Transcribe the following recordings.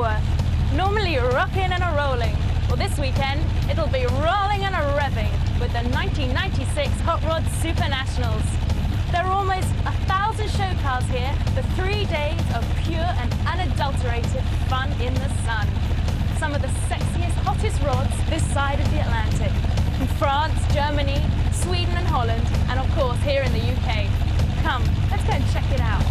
Knebworth. Normally rocking and a-rolling. Well, this weekend, it'll be rolling and a-revving with the 1996 Hot Rod Super Nationals. There are almost 1,000 show cars here for 3 days of pure and unadulterated fun in the sun. Some of the sexiest, hottest rods this side of the Atlantic. From France, Germany, Sweden and Holland, and of course here in the UK. Come, let's go and check it out.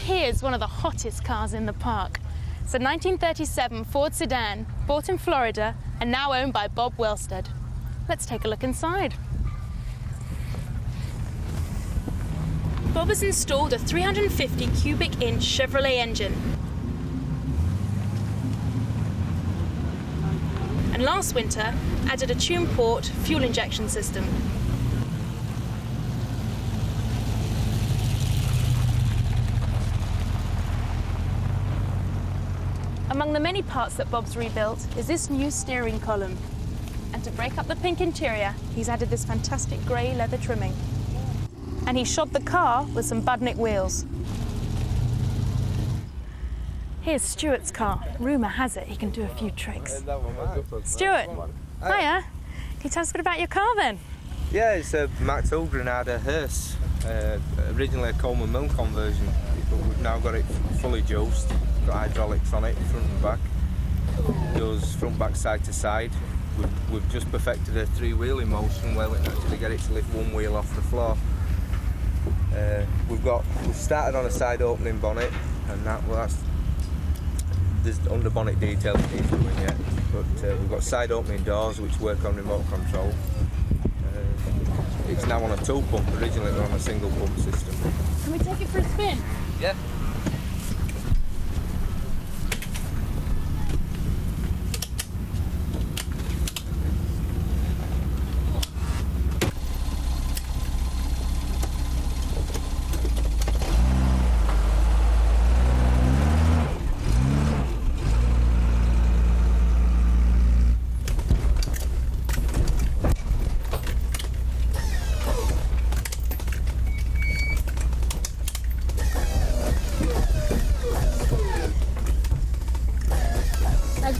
Here's one of the hottest cars in the park. It's a 1937 Ford sedan, bought in Florida and now owned by Bob Wellstead. Let's take a look inside. Bob has installed a 350 cubic inch Chevrolet engine. And last winter added a tune port fuel injection system. Among the many parts that Bob's rebuilt is this new steering column. And to break up the pink interior, he's added this fantastic grey leather trimming. And he shod the car with some Budnick wheels. Here's Stuart's car. Rumour has it he can do a few tricks. Stuart, hiya. Can you tell us a bit about your car then? Yeah, it's a Max Granada hearse. Originally a Coleman Mill conversion, but we've now got it fully juiced. Got hydraulics on it, front and back. Goes front, back, side to side. We've just perfected a three-wheeling motion where we can actually get it to lift one wheel off the floor. We've started on a side opening bonnet, and there's under bonnet detail that needs doing yet. But we've got side opening doors which work on remote control. It's now on a two pump. Originally it was on a single pump system. Can we take it for a spin? Yeah.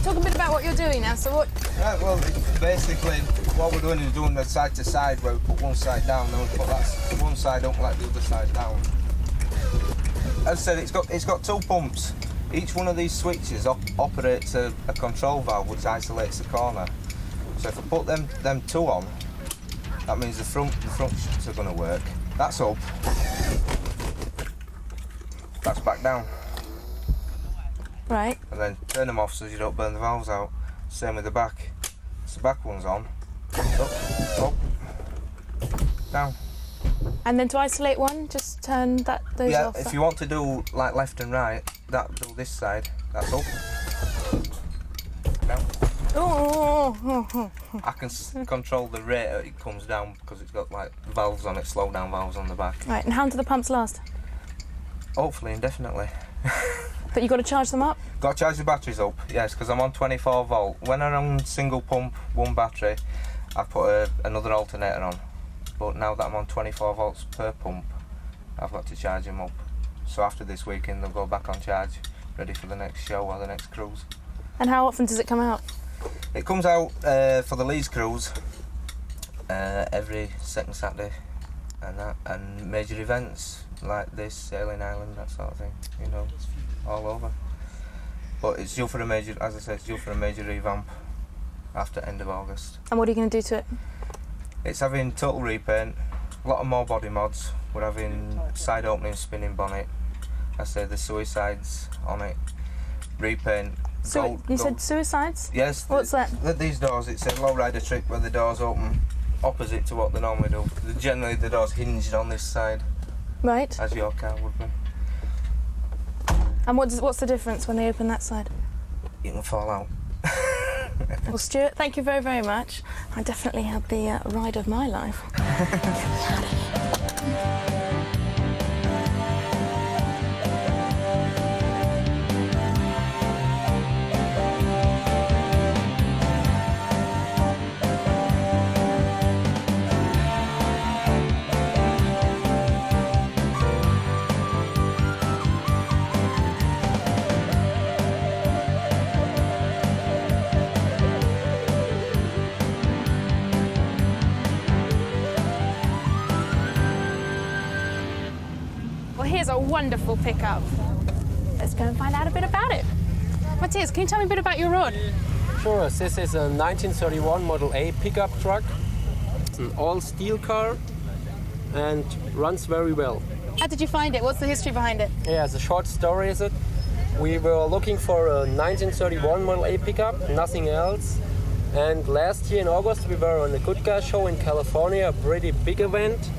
Talk a bit about what you're doing now. So what? Right, well, basically what we're doing is doing the side to side where we put one side down, then we put that one side up like the other side down. As I said, it's got two pumps. Each one of these switches operates a control valve which isolates the corner. So if I put them two on, that means the front shafts are going to work. That's up. That's back down. Right. And then turn them off so you don't burn the valves out. Same with the back. So the back one's on. Up, down. And then to isolate one, just turn those off. Yeah, if you want to do like left and right, do this side. That's up. Down. Oh. I can control the rate it comes down because it's got like valves on it, slow down valves on the back. Right, and how long do the pumps last? Hopefully indefinitely. But you've got to charge them up? Got to charge the batteries up, yes, because I'm on 24 volt. When I'm on single pump, one battery, I put another alternator on. But now that I'm on 24 volts per pump, I've got to charge them up. So after this weekend, they'll go back on charge, ready for the next show or the next cruise. And how often does it come out? It comes out for the Leeds cruise every second Saturday, and major events like this, Sailing Island, that sort of thing, you know. all over. But it's due for a major, as I said, it's due for a major revamp after end of August. And what are you going to do to it? It's having total repaint, a lot of more body mods. We're having side opening, spinning bonnet. I said the suicides on it, repaint. You said suicides? Yes. What's that? These doors, it's a low rider trick where the doors open opposite to what they normally do. Generally the door's hinged on this side. Right. As your car would be. And what's the difference when they open that side? You can fall out. Well, Stuart, thank you very, very much. I definitely had the ride of my life. Here's a wonderful pickup. Let's go and find out a bit about it. Matthias, can you tell me a bit about your rod? Sure, this is a 1931 Model A pickup truck. It's an all-steel car and runs very well. How did you find it? What's the history behind it? Yeah, it's a short story, is it? We were looking for a 1931 Model A pickup, nothing else. And last year in August we were on the Good Guy show in California, a pretty big event.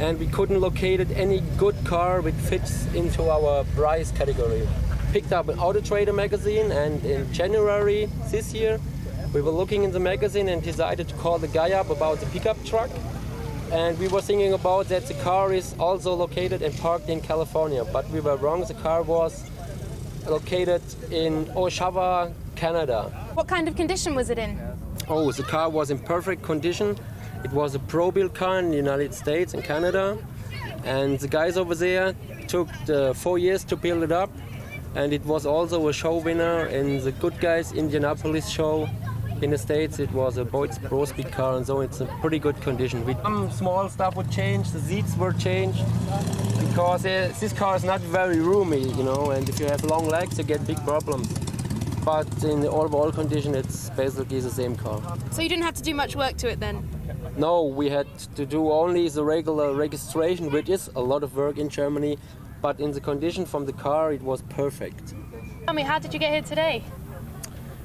And we couldn't locate any good car which fits into our price category. Picked up an Auto Trader magazine, and in January this year we were looking in the magazine and decided to call the guy up about the pickup truck. And we were thinking about that the car is also located and parked in California, but we were wrong. The car was located in Oshawa, Canada. What kind of condition was it in? Oh, the car was in perfect condition. It was a pro-built car in the United States and Canada, and the guys over there took 4 years to build it up, and it was also a show winner in the Good Guys Indianapolis show in the States. It was a Boyd's Pro Speed car, and so it's in pretty good condition. Some small stuff would change, the seats were changed, because this car is not very roomy, you know, and if you have long legs you get big problems. But in the overall condition it's basically the same car. So you didn't have to do much work to it then? No, we had to do only the regular registration, which is a lot of work in Germany, but in the condition from the car it was perfect. Tell me, how did you get here today?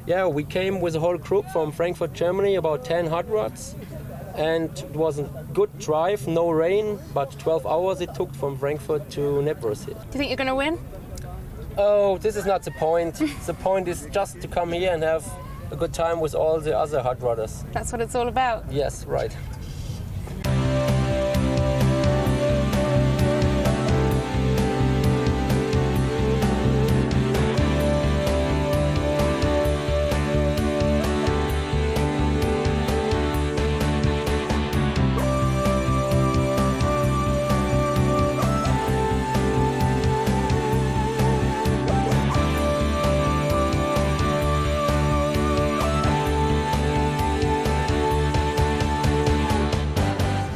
Yeah, we came with a whole group from Frankfurt, Germany, about 10 hot rods, and it was a good drive, no rain, but 12 hours it took from Frankfurt to Knebworth. Do you think you're going to win? Oh, this is not the point. The point is just to come here and have a good time with all the other hot rodders. That's what it's all about. Yes, right.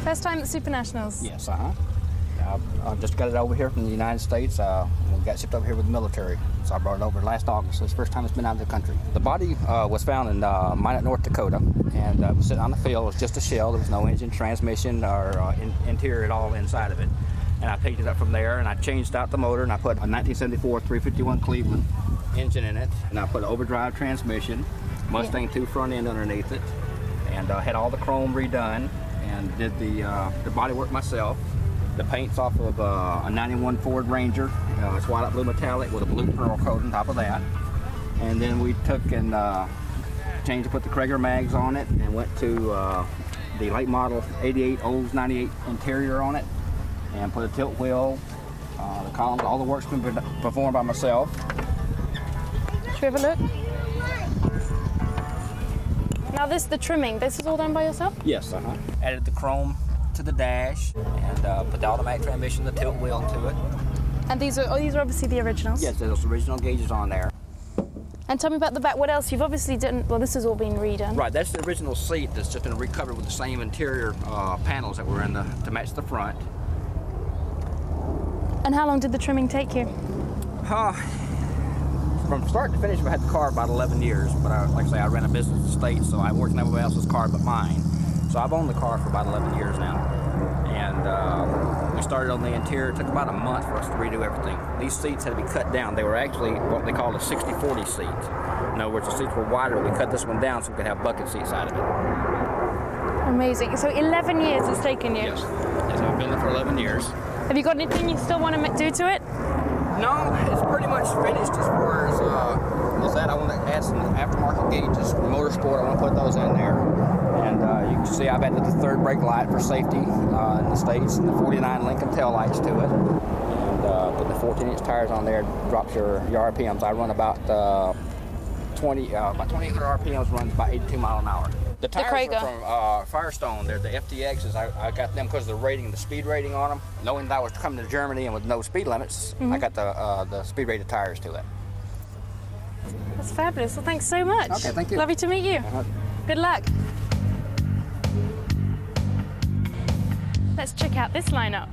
First time at Super Nationals? Yes, I just got it over here from the United States. We got shipped over here with the military, so I brought it over last August. So it's the first time it's been out of the country. The body was found in Minot, North Dakota, and it was sitting on the field. It was just a shell. There was no engine, transmission, or interior at all inside of it. And I picked it up from there, and I changed out the motor, and I put a 1974 351 Cleveland engine in it, and I put an overdrive transmission, Mustang 2 front end underneath it, and had all the chrome redone, and did the body work myself. The paint's off of a 91 Ford Ranger. It's white out blue metallic with a blue pearl coat on top of that. And then we took and changed to put the Krager mags on it, and went to the late model 88 Olds 98 interior on it, and put a tilt wheel, the columns, all the work's been performed by myself. Should we have a look? Now the trimming, this is all done by yourself? Yes, Added the chrome to the dash, and put the automatic transmission, the tilt wheel to it. And these are obviously the originals? Yes, there's original gauges on there. And tell me about the back, what else? You've obviously done, well, this has all been redone. Right, that's the original seat that's just been recovered with the same interior panels that were in to match the front. And how long did the trimming take you? from start to finish, I had the car about 11 years, but like I say, I ran a business in the States, so I worked in everybody else's car but mine. So I've owned the car for about 11 years now. And we started on the interior. It took about a month for us to redo everything. These seats had to be cut down. They were actually what they called a 60-40 seat. In other words, the seats were wider. We cut this one down so we could have bucket seats out of it. Amazing. So 11 years it's taken you? Yes. Yes, I've been there for 11 years. Have you got anything you still want to do to it? No, it's pretty much finished as far as that. I want to add some aftermarket gauges for motorsport. I want to put those in there. And you can see I've added the third brake light for safety in the States, and the 49 Lincoln tail lights to it. And put the 14-inch tires on there, drops your RPMs. I run about 2,800 RPMs, runs about 82 miles an hour. The tires are from Firestone. They're the FTXs. I got them because of the rating, the speed rating on them. Knowing that I was coming to Germany and with no speed limits, I got the speed rated tires to it. That's fabulous. Well, thanks so much. Okay, thank you. Lovely to meet you. Good luck. Let's check out this lineup.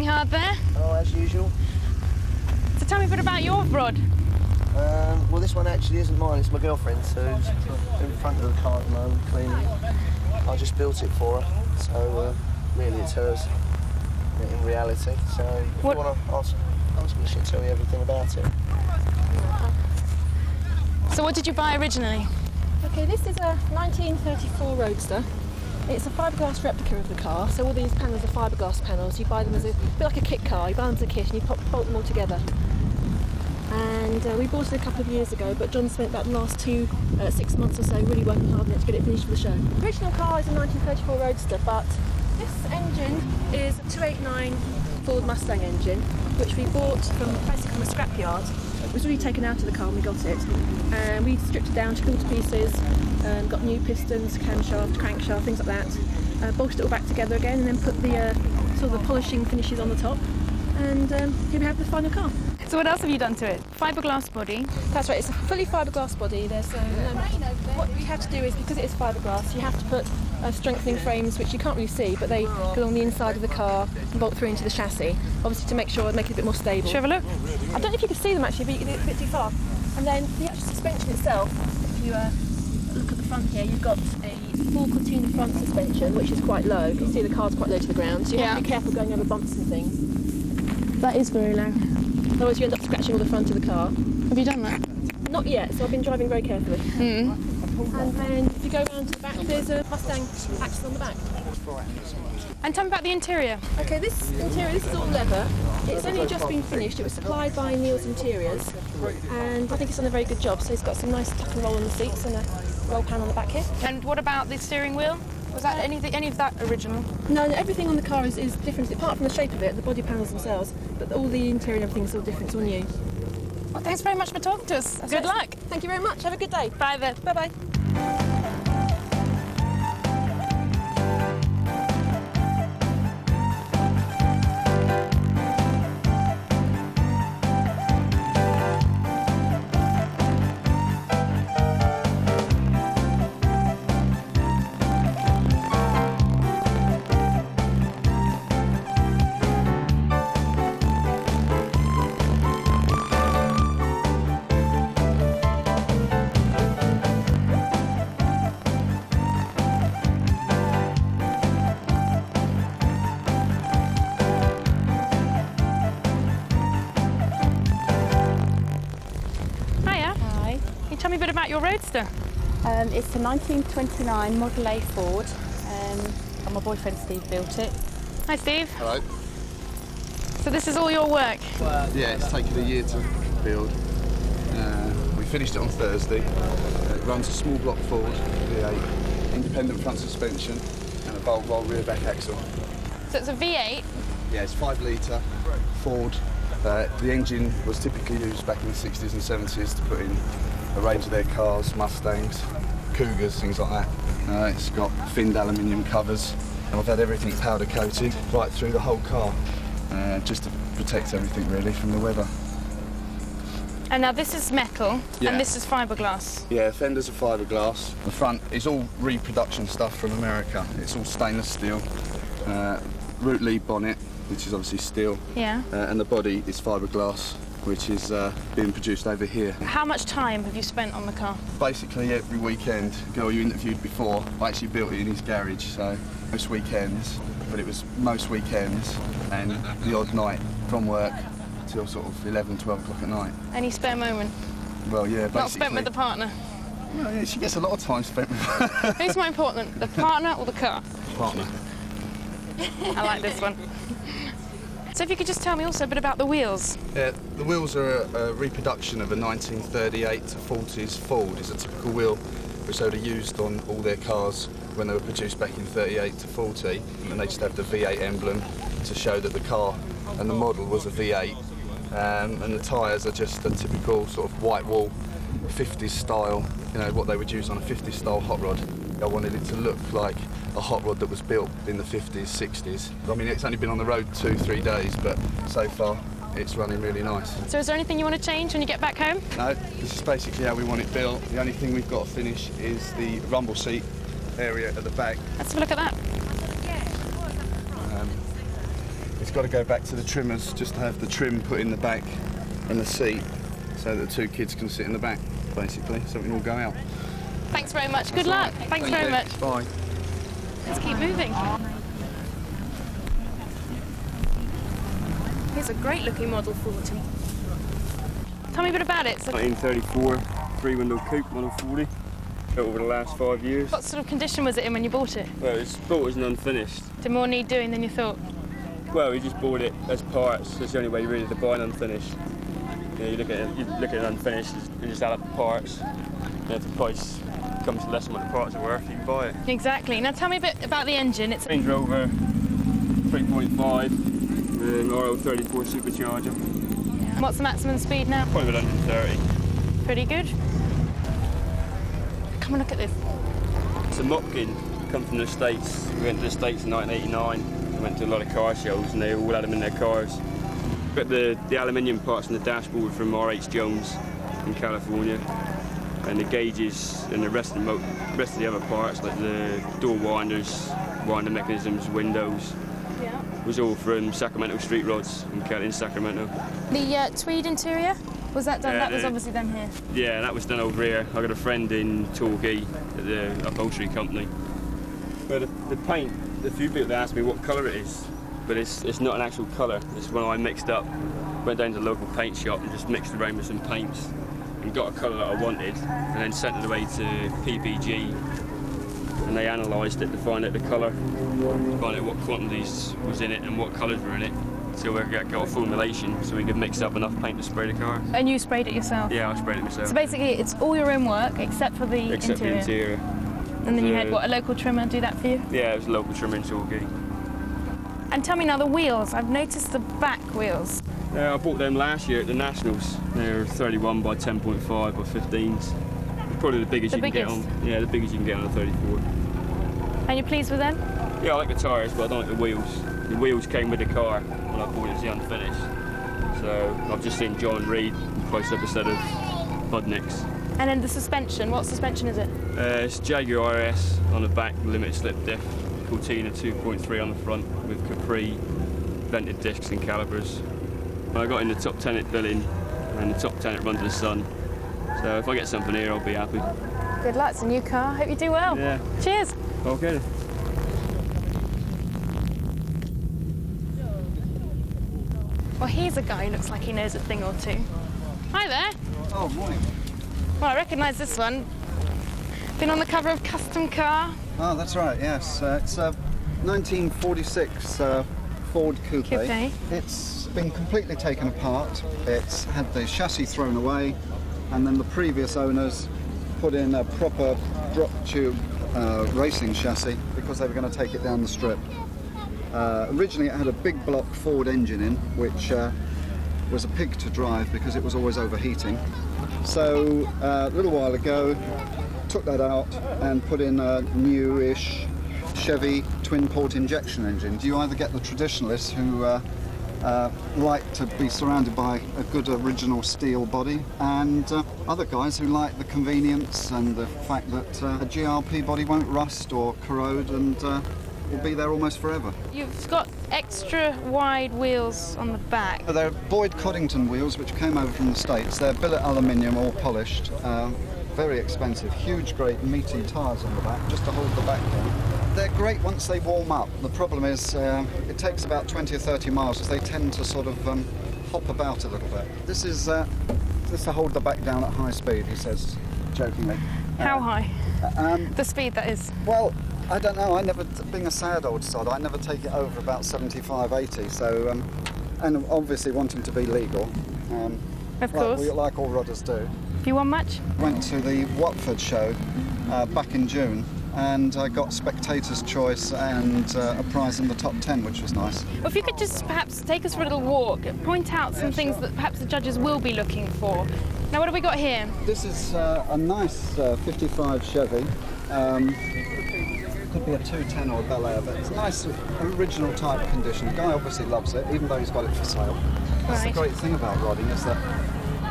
hard there. Oh, as usual. So tell me a bit about your rod. Well, this one actually isn't mine, it's my girlfriend's, who's in front of the car at the moment, cleaning. I just built it for her, so really it's hers in reality. So if you want to ask me, she'll tell you everything about it. So what did you buy originally? Okay, this is a 1934 Roadster. It's a fiberglass replica of the car, so all these panels are fiberglass panels. You buy them as a bit like a kit car. You buy them as a kit and you bolt them all together. And we bought it a couple of years ago, but John spent about the last 6 months or so really working hard on it to get it finished for the show. The original car is a 1934 Roadster, but this engine is a 289 Ford Mustang engine, which we bought basically from a scrapyard. It was really taken out of the car when we got it, and we stripped it down, took it all to pieces, got new pistons, camshaft, crankshaft, things like that, bolted it all back together again, and then put the sort of the polishing finishes on the top, and here we have the final car. So what else have you done to it? Fiberglass body. That's right, it's a fully fiberglass body. What you have to do is, because it is fiberglass, you have to put strengthening frames, which you can't really see, but they go along the inside of the car and bolt through into the chassis, obviously to make it a bit more stable. Should we have a look? I don't know if you can see them actually, but you can do it a bit too far. And then the actual suspension itself, if you look at the front here, you've got a full Cortina front suspension, which is quite low. You can see the car's quite low to the ground, so you have to be careful going over bumps and things. That is very low. Otherwise you end up scratching all the front of the car. Have you done that? Not yet, so I've been driving very carefully. Mm. And then if you go around to the back, there's a Mustang axle on the back. And tell me about the interior. Okay, this interior, this is all leather. It's only just been finished. It was supplied by Neil's Interiors, and I think it's done a very good job. So it's got some nice tuck and roll on the seats and a roll pan on the back here. And what about the steering wheel? Was that any of that original? No, everything on the car is different, apart from the shape of it, the body panels themselves, but all the interior and everything is all different, it's all new. Well, thanks very much for talking to us. Good luck. Thank you very much. Have a good day. Bye then. Bye-bye. Tell me a bit about your Roadster. It's a 1929 Model A Ford, and my boyfriend Steve built it. Hi Steve. Hello. So this is all your work? Yeah, it's taken a year to build. We finished it on Thursday. It runs a small block Ford V8, independent front suspension and a Volvo rear back axle. So it's a V8? Yeah, it's 5 litre Ford. The engine was typically used back in the 60s and 70s to put in a range of their cars, Mustangs, Cougars, things like that. It's got finned aluminium covers, and I've had everything powder coated right through the whole car, just to protect everything really from the weather. And now this is metal, Yeah. and this is fiberglass. Yeah, fenders are fiberglass. The front is all reproduction stuff from America. It's all stainless steel. Root lead bonnet, which is obviously steel. Yeah. And the body is fiberglass, which is being produced over here. How much time have you spent on the car? Basically every weekend. The girl you interviewed before, I actually built it in his garage, so most weekends, but it was most weekends and the odd night from work till sort of 11, 12 o'clock at night. Any spare moment? Well, yeah, basically. Not spent with the partner? Well, yeah, she gets a lot of time spent with her. Who's more important, the partner or the car? Partner. I like this one. So if you could just tell me also a bit about the wheels. Yeah, the wheels are a reproduction of a 1938 to 40s Ford. It's a typical wheel which they would have used on all their cars when they were produced back in 38 to 40, and they just have the V8 emblem to show that the car and the model was a V8. And the tyres are just a typical sort of white wall 50s style, you know, what they would use on a 50s style hot rod. I wanted it to look like a hot rod that was built in the 50s, 60s. I mean, it's only been on the road 2-3 days, but so far it's running really nice. So is there anything you want to change when you get back home? No, this is basically how we want it built. The only thing we've got to finish is the rumble seat area at the back. Let's have a look at that. it's got to go back to the trimmers just to have the trim put in the back and the seat so that the two kids can sit in the back, basically, so we can all go out. Thanks very much. Good luck. Thanks Thank very you. much. Bye. Let's keep moving. Here's a great looking Model 40. Tell me a bit about it. So 1934, three-window coupe, Model 40. Built over the last 5 years. what sort of condition was it in when you bought it? Well, it's built as an unfinished. Did more need doing than you thought? Well, we just bought it as parts. That's the only way really to buy an unfinished. You look at it unfinished and just add up the parts. And if the price comes less than what the parts are worth, you can buy it. Exactly. Now tell me a bit about the engine. It's Range Rover 3.5, RL34 supercharger. What's the maximum speed now? Probably about 130. Pretty good. Come and look at this. It's a Mopkin, come from the States. We went to the States in 1989. We went to a lot of car shows and they all had them in their cars. Got the aluminium parts on the dashboard from R.H. Jones in California. And the gauges and the rest of the other parts, like the door winders, winder mechanisms, windows, was all from Sacramento street rods in Sacramento. The tweed interior, was that done? That was obviously done here. Yeah, that was done over here. I got a friend in Torquay at the upholstery company. But the paint, a few people ask me what colour it is, but it's not an actual colour. It's one I mixed up. Went down to the local paint shop and just mixed around with some paints and got a colour that I wanted, and then sent it away to PPG, and they analysed it to find out the colour, find out what quantities was in it and what colours were in it, so we got a formulation so we could mix up enough paint to spray the car. And you sprayed it yourself? Yeah, I sprayed it myself. So basically it's all your own work except for the interior? Except the interior. And then you had, what, a local trimmer do that for you? Yeah, it was a local trimmer in Torquay. And tell me now, the wheels. I've noticed the back wheels. I bought them last year at the Nationals. They're 31 by 10.5 by 15s. Probably the biggest you can get on. Yeah, the biggest you can get on a 34. And you're pleased with them? Yeah, I like the tyres, but I don't like the wheels. The wheels came with the car when I bought it as the unfinished. So I've just seen John Reed close up a set of Budnicks. And then the suspension, what suspension is it? It's Jaguar RS on the back, limited slip diff. Cortina 2.3 on the front with Capri vented discs and calipers. I got in the top 10 at Billing and the top 10 at Run to the Sun. So if I get something here, I'll be happy. Good luck, it's a new car. Hope you do well. Yeah. Cheers. Okay. Well, here's a guy who looks like he knows a thing or two. Hi there. Oh, morning. Well, I recognise this one. Been on the cover of Custom Car. Oh, that's right, yes. It's a 1946 Ford Coupe. It's been completely taken apart. It's had the chassis thrown away, and then the previous owners put in a proper drop tube racing chassis because they were going to take it down the strip. Originally it had a big block Ford engine in, which was a pig to drive because it was always overheating. So a little while ago, took that out and put in a newish Chevy twin-port injection engine. You either get the traditionalists who like to be surrounded by a good original steel body, and other guys who like the convenience and the fact that a GRP body won't rust or corrode and will be there almost forever. You've got extra wide wheels on the back. They're Boyd Coddington wheels which came over from the States. They're billet aluminium, all polished. Very expensive, huge, great, meaty tyres on the back, just to hold the back down. They're great once they warm up. The problem is it takes about 20 or 30 miles because they tend to sort of hop about a little bit. This is just to hold the back down at high speed, he says, jokingly. How high? The speed, that is. Well, I don't know. Being a sad old sod, I never take it over about 75, 80. So, and obviously wanting to be legal. Of course. Like all rodders do. Have you won much? Went to the Watford show back in June, and I got Spectator's Choice and a prize in the top 10, which was nice. Well, if you could just perhaps take us for a little walk, point out some things that perhaps the judges will be looking for. Now, what have we got here? This is a nice 55 Chevy. Could be a 210 or a Bel Air, but it's a nice original type condition. The guy obviously loves it, even though he's got it for sale. That's the great thing about rodding, is that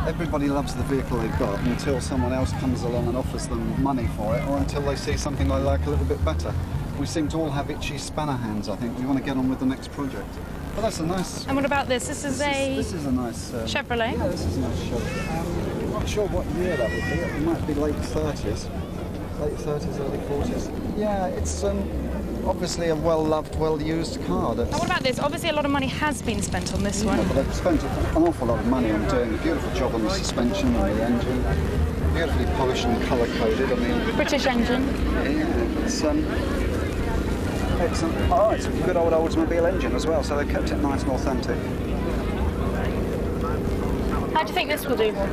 everybody loves the vehicle they've got until someone else comes along and offers them money for it, or until they see something they like a little bit better. We seem to all have itchy spanner hands, I think. We want to get on with the next project. But that's a nice... And what about this? This is a This is a nice... Chevrolet? Yeah, this is a nice Chevrolet. I'm not sure what year that would be. It might be late 30s. Late 30s, early 40s. Yeah, it's obviously a well-loved, well-used car. And what about this? Obviously a lot of money has been spent on this one. Yeah, but they've spent an awful lot of money on doing a beautiful job on the suspension and the engine. Beautifully polished and colour-coded. I mean... British engine. Yeah, it's a good old Oldsmobile engine as well, so they kept it nice and authentic. How do you think this will do? Well,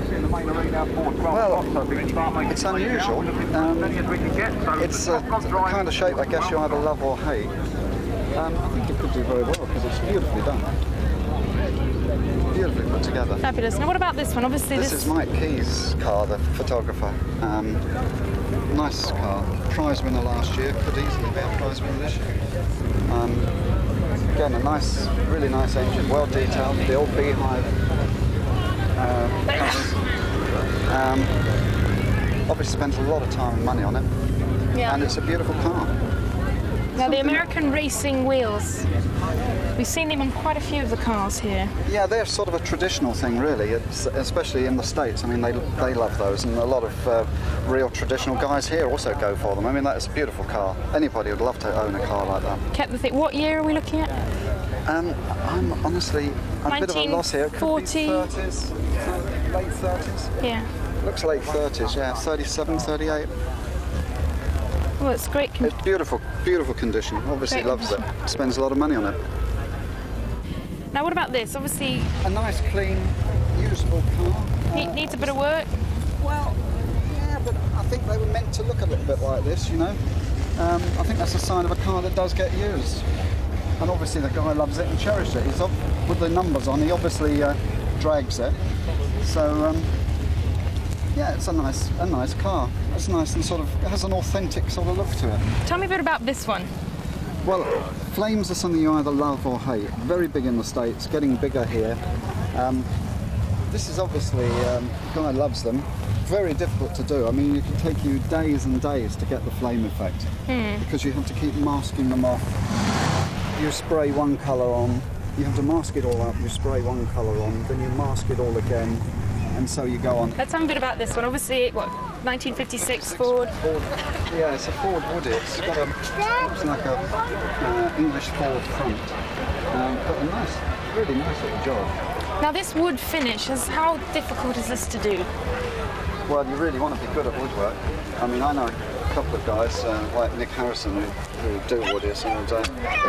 it's unusual. It's the kind of shape I guess you either love or hate. I think it could do very well because it's beautifully done. Beautifully put together. Fabulous. Now what about this one? Obviously this is Mike Key's car, the photographer. Nice car. Prize winner last year, could easily be a prize winner this year. Again, a nice, really nice engine, well detailed, the old beehive. Obviously spent a lot of time and money on it, and it's a beautiful car. Now the American racing wheels, we've seen them on quite a few of the cars here. Yeah, they're sort of a traditional thing really, especially in the States. I mean, they love those, and a lot of real traditional guys here also go for them. I mean, that's a beautiful car. Anybody would love to own a car like that. Kept the thing. What year are we looking at? I'm honestly a bit of a loss here. It could be 30s, late 30s. Yeah. Looks late 30s, yeah, 37, 38. Well, it's great. It's beautiful, beautiful condition. Obviously loves it. Spends a lot of money on it. Now, what about this? Obviously, a nice, clean, usable car. Needs a bit of work. Well, yeah, but I think they were meant to look a little bit like this, you know. I think that's a sign of a car that does get used. And obviously the guy loves it and cherishes it. He's with the numbers on. He obviously drags it. So. Yeah, it's a nice car. It's nice and sort of it has an authentic sort of look to it. Tell me a bit about this one. Well, flames are something you either love or hate. Very big in the States, getting bigger here. This is obviously, the guy loves them. Very difficult to do. I mean, it can take you days and days to get the flame effect because you have to keep masking them off. You spray one colour on, you have to mask it all up, you spray one colour on, then you mask it all again. And so you go on. Let's have a bit about this one. Obviously, what, 1956 Ford? Yeah, it's a Ford Woody. It's got it's like a English Ford front. But a nice, really nice little job. Now this wood finish, how difficult is this to do? Well, you really want to be good at woodwork. I mean, I know a couple of guys like Nick Harrison who do woodies, and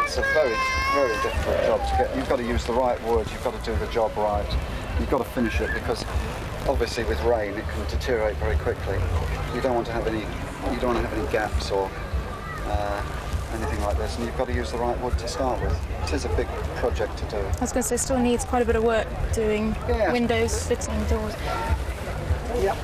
it's a very, very difficult job to get. You've got to use the right wood. You've got to do the job right. You've got to finish it because obviously with rain it can deteriorate very quickly. You don't want to have any gaps or anything like this, and you've got to use the right wood to start with. It is a big project to do. I was going to say, still needs quite a bit of work doing windows, fitting doors. Yeah.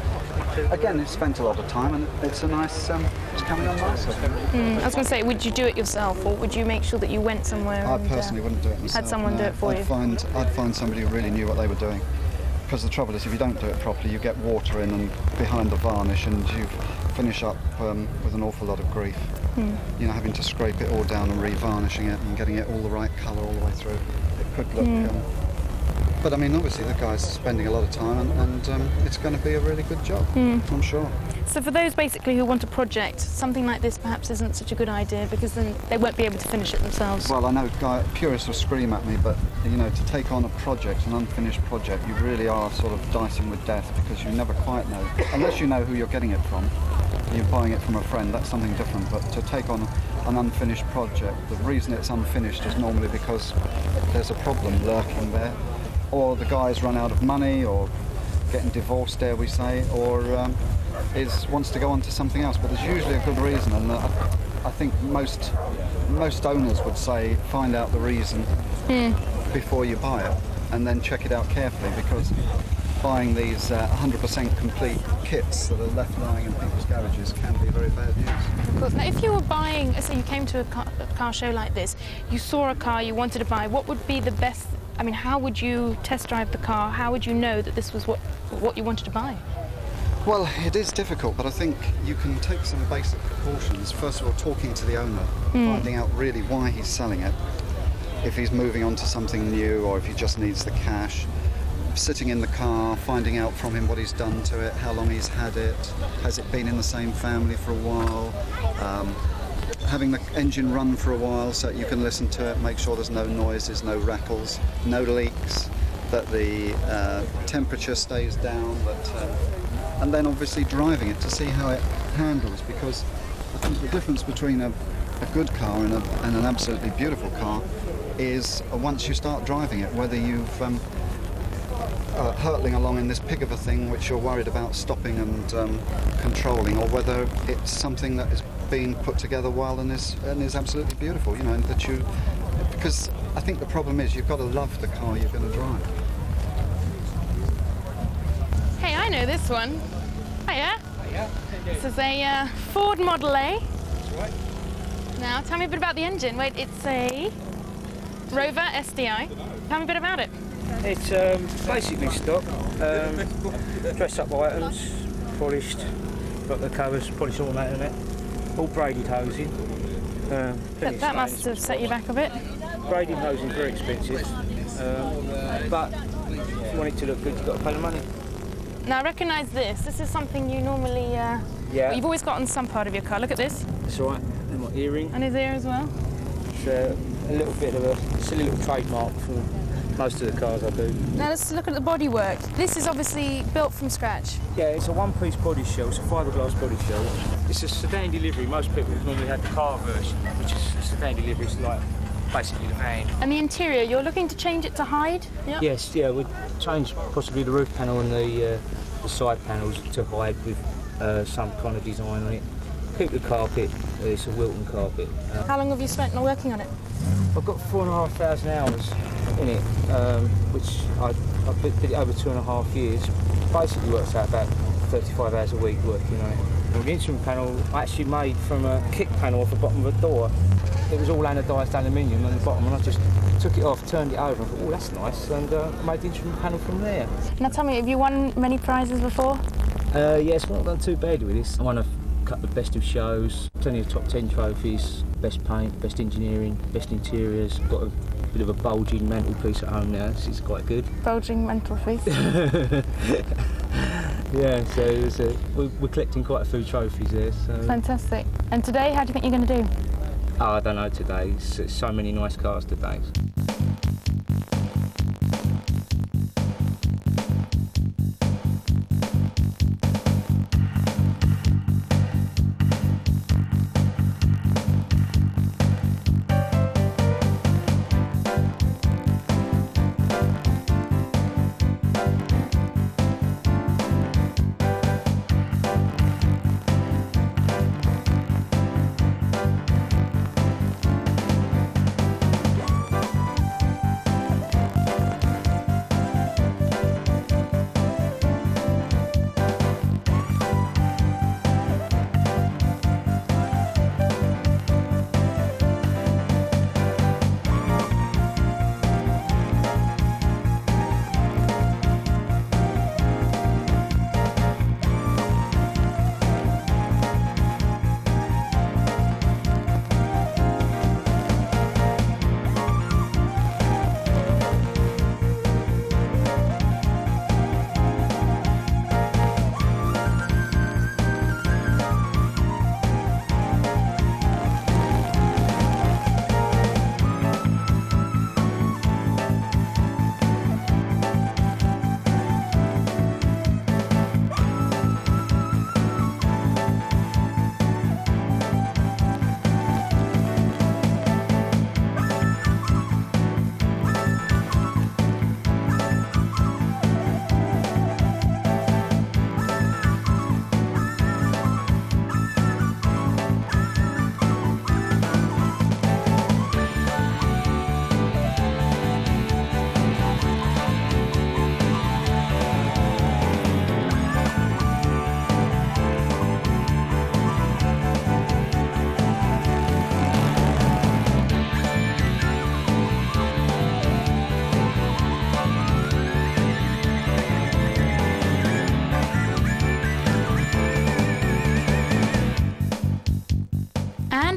Again, it's spent a lot of time, and it's a nice. It's coming on nicely. I was going to say, would you do it yourself, or would you make sure that you went somewhere? I personally wouldn't do it myself. Had someone do it for you. I'd find somebody who really knew what they were doing. Because the trouble is, if you don't do it properly, you get water in and behind the varnish, and you finish up with an awful lot of grief. You know, having to scrape it all down and re-varnishing it and getting it all the right colour all the way through. It could look. But I mean, obviously the guy's spending a lot of time, and it's going to be a really good job, I'm sure. So for those basically who want a project, something like this perhaps isn't such a good idea because then they won't be able to finish it themselves. Well, I know purists will scream at me, but you know, to take on a project, an unfinished project, you really are sort of dicing with death because you never quite know, unless you know who you're getting it from. You're buying it from a friend, that's something different, but to take on an unfinished project, the reason it's unfinished is normally because there's a problem lurking there, or the guy's run out of money, or getting divorced, dare we say, or wants to go on to something else, but there's usually a good reason, and I think most owners would say find out the reason before you buy it, and then check it out carefully, because buying these 100% complete kits that are left lying in people's garages can be very bad news. Of course. Now, if you were buying, say you came to a car show like this, you saw a car you wanted to buy, what would be the best, I mean, how would you test drive the car? How would you know that this was what you wanted to buy? Well, it is difficult, but I think you can take some basic precautions. First of all, talking to the owner, finding out really why he's selling it. if he's moving on to something new or if he just needs the cash. Sitting in the car, finding out from him what he's done to it, how long he's had it, has it been in the same family for a while, having the engine run for a while so that you can listen to it, make sure there's no noises, no rattles, no leaks, that the temperature stays down, and then obviously driving it to see how it handles, because I think the difference between a good car and an absolutely beautiful car is once you start driving it, whether you've hurtling along in this pig of a thing which you're worried about stopping and controlling, or whether it's something that is being put together well and is absolutely beautiful, you know, and that you, because I think the problem is you've got to love the car you're going to drive. Hey, I know this one. Hiya. This is a Ford Model A. That's right. Now, tell me a bit about the engine. Wait, it's a Rover SDI. Tell me a bit about it. It's basically stock, dressed up items, polished, got the covers, polished ornament on it, all braided hosing. That must have set you back a bit. Braided hosing is very expensive, but if you want it to look good, you've got to pay the money. Now, I recognise this. This is something you normally, well, you've always got on some part of your car. Look at this. That's right, and my earring. And his ear as well. It's a little bit of a silly little trademark for most of the cars I do. Now let's look at the bodywork. This is obviously built from scratch. Yeah, it's a one-piece body shell, it's a fiberglass body shell. It's a sedan delivery. Most people normally have the car version, which is a sedan delivery. It's like basically the van. And the interior, you're looking to change it to hide? Yep. Yes, yeah, we'd change possibly the roof panel and the side panels to hide with some kind of design on it. Keep the carpet, it's a Wilton carpet. How long have you spent working on it? I've got 4,500 hours in it, which I did it over 2.5 years. Basically works out about 35 hours a week working on it. Well, the instrument panel I actually made from a kick panel off the bottom of a door. It was all anodised aluminium on the bottom, and I just took it off, turned it over, and thought, oh, that's nice, and made the instrument panel from there. Now tell me, have you won many prizes before? Yes, well, not done too bad with this. I won a couple of best of shows, plenty of top 10 trophies, best paint, best engineering, best interiors. Got a bit of a bulging mantelpiece at home now, this is quite good. Bulging mantelpiece? Yeah, so we're collecting quite a few trophies there. So. Fantastic. And today, how do you think you're going to do? Oh, I don't know today. It's so many nice cars today.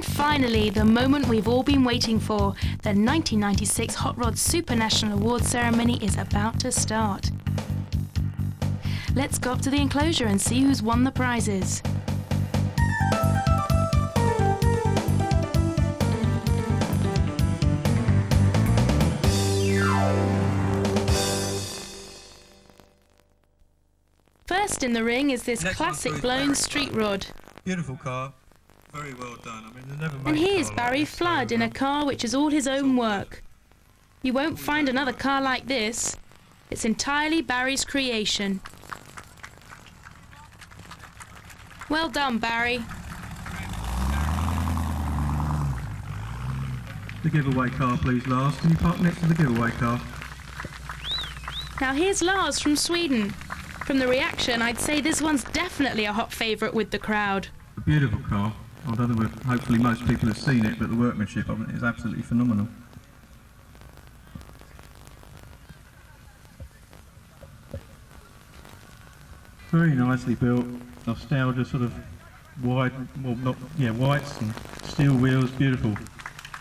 finally, the moment we've all been waiting for, the 1996 Hot Rod Super National Awards ceremony is about to start. Let's go up to the enclosure and see who's won the prizes. First in the ring is this classic blown street rod. Beautiful car, very well done. I mean, they never made And here's a car Barry like this, Flood in a car which is all his own work. You won't find another car like this. It's entirely Barry's creation. Well done, Barry. The giveaway car, please, Lars. Can you park next to the giveaway car? Now here's Lars from Sweden. From the reaction, I'd say this one's definitely a hot favourite with the crowd. A beautiful car. I don't know if hopefully most people have seen it, but the workmanship of it is absolutely phenomenal. Very nicely built. Nostalgia, sort of wide, well, not, yeah, whites and steel wheels, beautiful.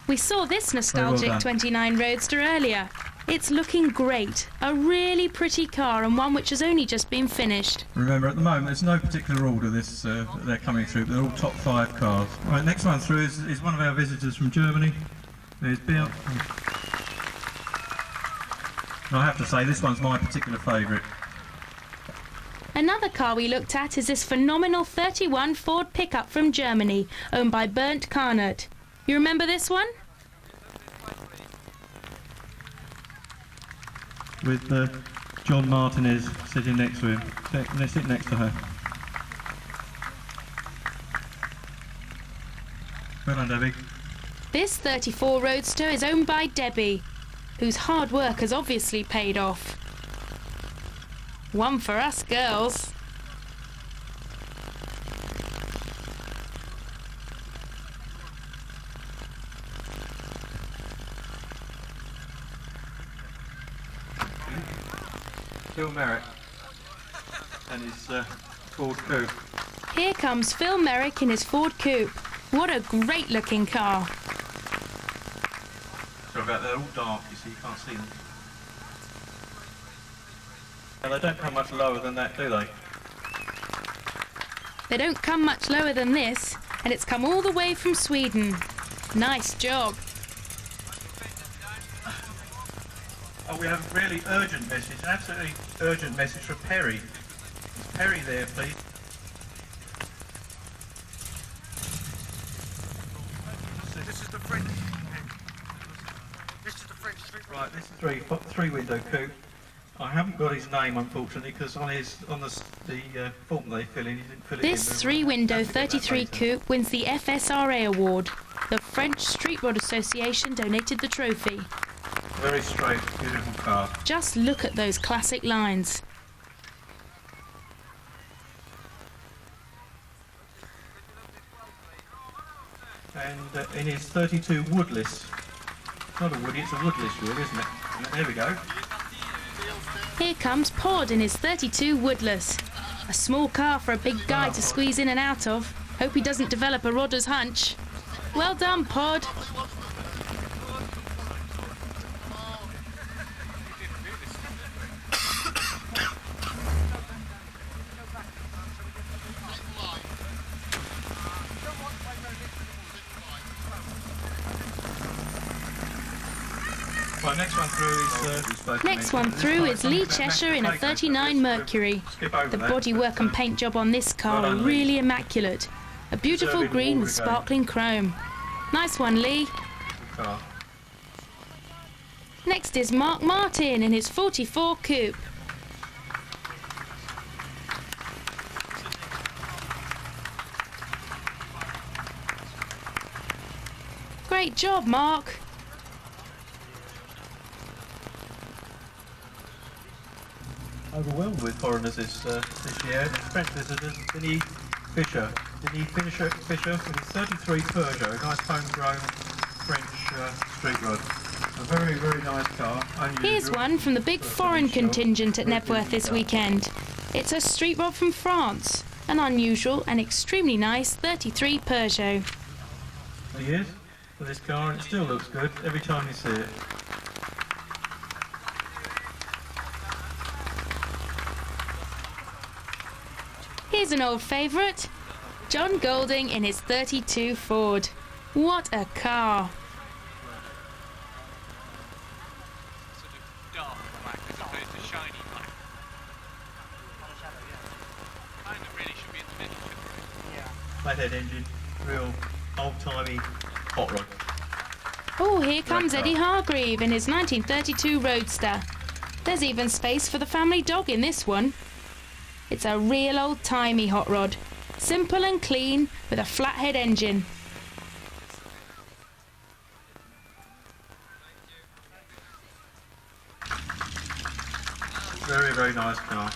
We saw this Very well nostalgic done. 29 Roadster earlier. It's looking great. A really pretty car and one which has only just been finished. Remember, at the moment, there's no particular order they're coming through, but they're all top 5 cars. Right, next one through is one of our visitors from Germany. There's Bill. And I have to say, this one's my particular favourite. Another car we looked at is this phenomenal 31 Ford pickup from Germany, owned by Bernd Karnert. You remember this one? With John Martinez sitting next to him. They sit next to her. Well done, Debbie. This 34 Roadster is owned by Debbie, whose hard work has obviously paid off. One for us girls. Phil Merrick and his Ford Coupe. Here comes Phil Merrick in his Ford Coupe. What a great looking car. Sorry about that, they're all dark, you see, you can't see them. And they don't come much lower than that, do they? They don't come much lower than this, and it's come all the way from Sweden. Nice job. Oh, we have a really urgent message, an absolutely urgent message from Perry. Is Perry there, please? This is the French. This is the French street. Right, this is three-window coupe. I haven't got his name, unfortunately, because on the form they fill in, he didn't fill it in. This three-window 33 coupe wins the FSRA award. The French Street Rod Association donated the trophy. Very straight, beautiful car. Just look at those classic lines. And in his 32 woodless. Not a woody, it's a woodless wheel, isn't it? There we go. Here comes Pod in his 32 Woodless. A small car for a big guy to squeeze in and out of. Hope he doesn't develop a rodder's hunch. Well done, Pod. Right, Next one through is Lee Cheshire in a 39 Mercury. The bodywork and paint job on this car are really immaculate. A beautiful green with sparkling chrome. Nice one, Lee. Next is Mark Martin in his 44 Coupe. Great job, Mark. Overwhelmed with foreigners this year. The French visitors, Denis Fisher with his 33 Peugeot, a nice homegrown French street rod. A very, very nice car. Here's one from the big foreign contingent at Knebworth this weekend. It's a street rod from France, an unusual and extremely nice 33 Peugeot. of years for this car, and it still looks good every time you see it. Here's an old favourite, John Golding in his 32 Ford. What a car! Dark black as opposed to shiny black. Kind of really should be in the middle, shouldn't it? Flathead engine, real old-timey hot rod. Oh, here comes Eddie Hargreave in his 1932 Roadster. There's even space for the family dog in this one. It's a real old-timey hot rod. Simple and clean with a flathead engine. Very, very nice car.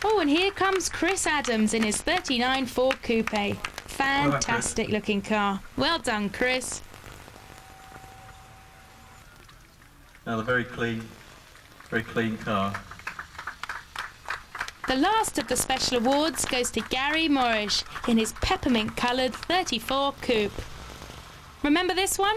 Oh, and here comes Chris Adams in his 39 Ford Coupe. Fantastic looking car. Well done, Chris. Another very clean car. The last of the special awards goes to Gary Morrish in his peppermint coloured 34 Coupe. Remember this one?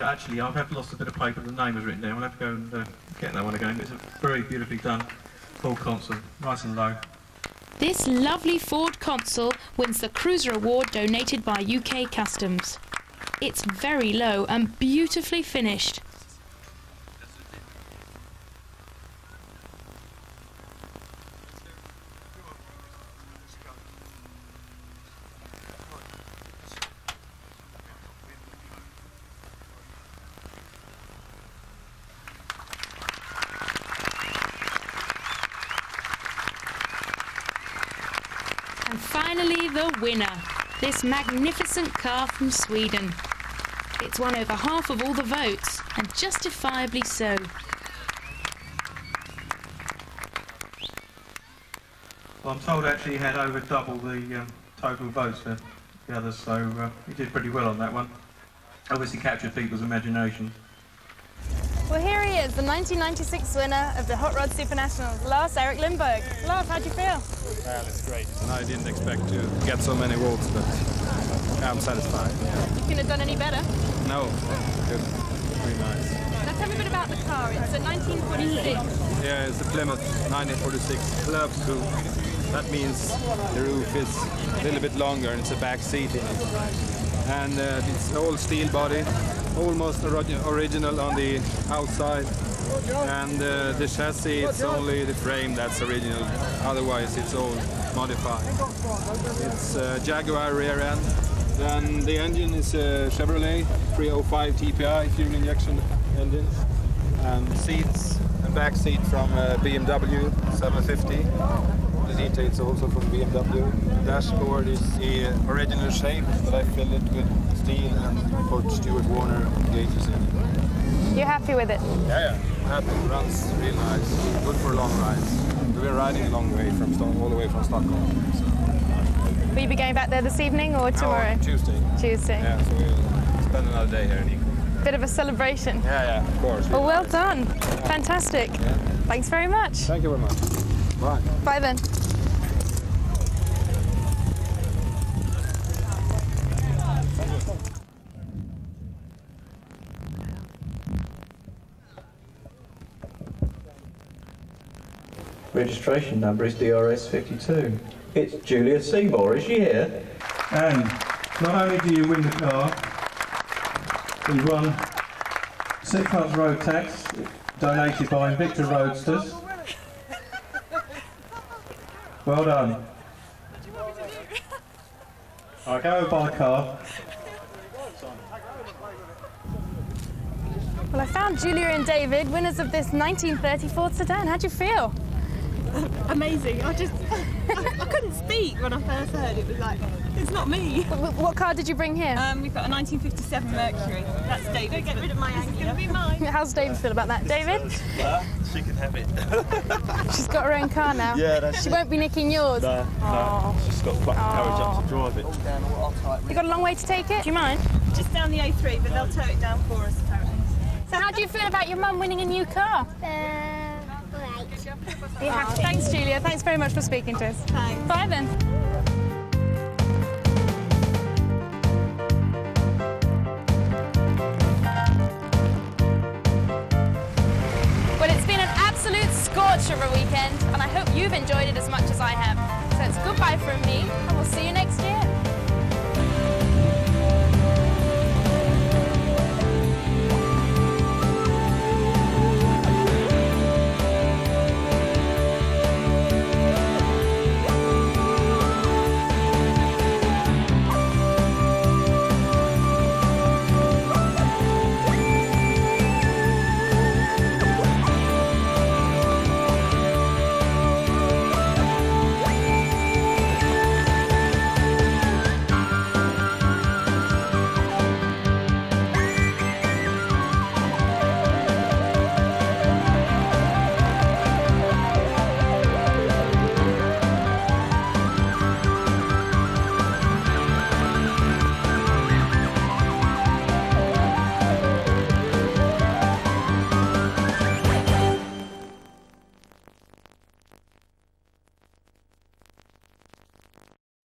Actually, I've lost a bit of paper. The name was written down. We'll have to go and get that one again. It's a very beautifully done full console, nice and low. This lovely Ford console wins the Cruiser Award donated by UK Customs. It's very low and beautifully finished. And finally the winner, this magnificent car from Sweden. It's won over half of all the votes, and justifiably so. Well, I'm told actually he had over double the total votes for the others, so he did pretty well on that one. Obviously captured people's imagination. Well, here he is, the 1996 winner of the Hot Rod Super Nationals, Lars Erik Lindberg. Lars, how'd you feel? Well, it's great. And I didn't expect to get so many votes, but I'm satisfied. You couldn't have done any better. No, good. Very nice. Now tell me a bit about the car. It's a 1946. Yeah, it's a Plymouth 1946 Club Coupe. That means the roof is a little bit longer and it's a back seat in it. And it's all steel body, almost original on the outside. And the chassis, it's only the frame that's original. Otherwise, it's all modified. It's Jaguar rear end. Then the engine is a Chevrolet 305 TPI fuel injection engines. And seats and back seat from BMW 750. The details also from BMW. The dashboard is the original shape, but I filled it with steel and put Stuart Warner gauges in it. You're happy with it? Yeah, happy. It runs real nice. Good for long rides. We're riding a long way all the way from Stockholm. So. Will you be going back there this evening or tomorrow? No, Tuesday. Tuesday. Yeah, so we'll spend another day here in Eco. Bit of a celebration. Yeah, of course. Well, well done. Yeah. Fantastic. Yeah. Thanks very much. Thank you very much. Bye. Bye then. Registration number is DRS 52. It's Julia Seymour, is she here? And not only do you win the car, you won 6 months road tax donated by Invicta Roadsters. Well done. I'll go and buy a car. Well, I found Julia and David, winners of this 1934 sedan. How'd you feel? Amazing. I couldn't speak when I first heard it. Was like, it's not me. What car did you bring here? We've got a 1957 Mercury. That's David. Get rid of my anger. It's going to be mine. How's David feel about that? David? She can have it. She's got her own car now. Yeah, that's She won't be nicking yours. No, she's got pluck and courage up to drive it. You got a long way to take it? Do you mind? Just down the A3, but they'll tow it down for us apparently. So how do you feel about your mum winning a new car? You have to. Thanks, Julia. Thanks very much for speaking to us. Thanks. Bye then. Well, it's been an absolute scorcher of a weekend, and I hope you've enjoyed it as much as I have. So it's goodbye from me, and we'll see you next year.